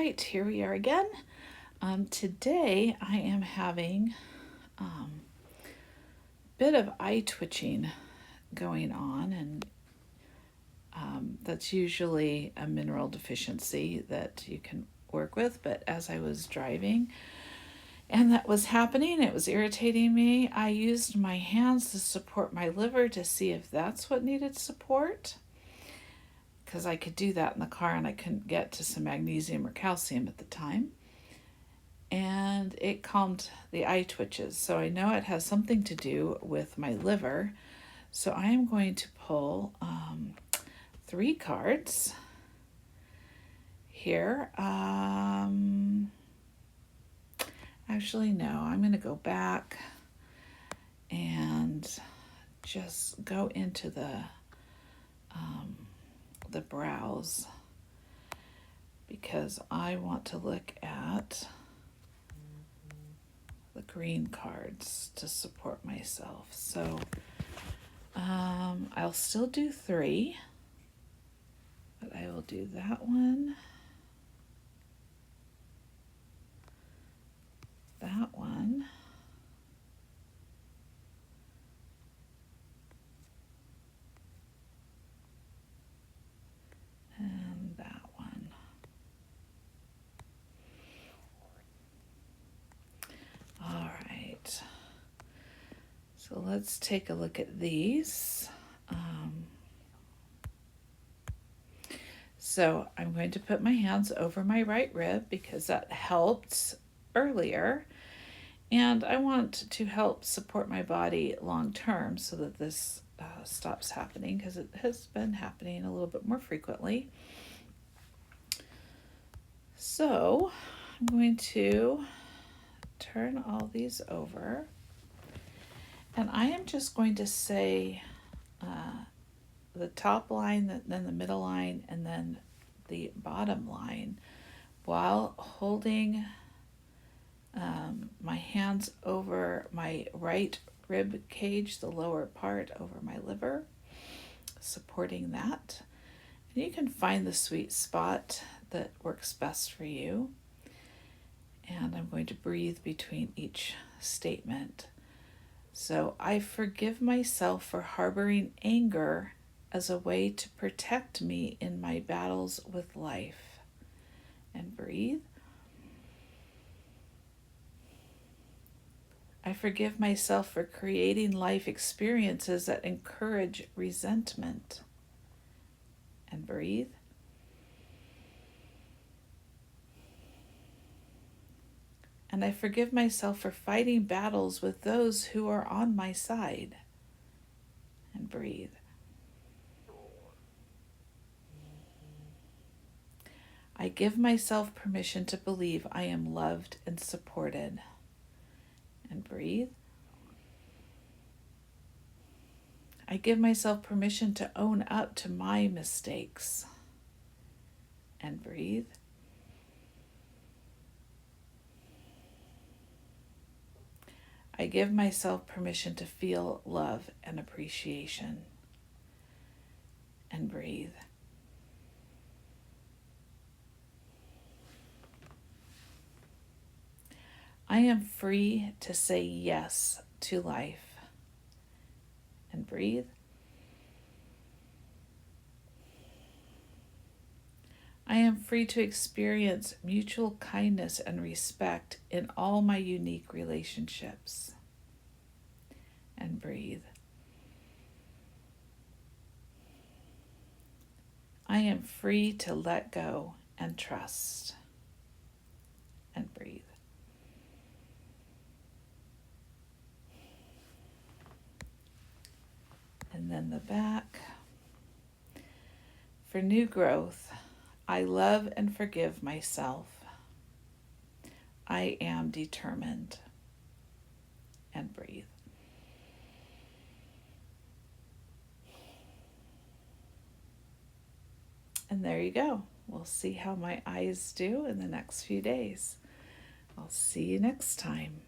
right, here we are again. Today I am having a bit of eye twitching going on, and that's usually a mineral deficiency that you can work with. But as I was driving and that was happening, it was irritating me. I used my hands to support my liver to see if that's what needed support, because I could do that in the car and I couldn't get to some magnesium or calcium at the time. And it calmed the eye twitches. So I know it has something to do with my liver. So I am going to pull 3 cards here. Actually, no, I'm going to go back and just go into the browse, because I want to look at the green cards to support myself. So I'll still do 3, but I will do that one, that one, and that one. All right. So let's take a look at these. So I'm going to put my hands over my right rib because that helped earlier. And I want to help support my body long term so that this stops happening, because it has been happening a little bit more frequently. So I'm going to turn all these over. And I am just going to say the top line, then the middle line, and then the bottom line, while holding my hands over my right rib cage, the lower part over my liver, supporting that. And you can find the sweet spot that works best for you. And I'm going to breathe between each statement. So I forgive myself for harboring anger as a way to protect me in my battles with life. And breathe. I forgive myself for creating life experiences that encourage resentment. And breathe. And I forgive myself for fighting battles with those who are on my side. And breathe. I give myself permission to believe I am loved and supported. And breathe. I give myself permission to own up to my mistakes. And breathe. I give myself permission to feel love and appreciation. And breathe. I am free to say yes to life. And breathe. I am free to experience mutual kindness and respect in all my unique relationships. And breathe. I am free to let go and trust. And breathe. And then the back. For new growth, I love and forgive myself. I am determined. And breathe. And there you go. We'll see how my eyes do in the next few days. I'll see you next time.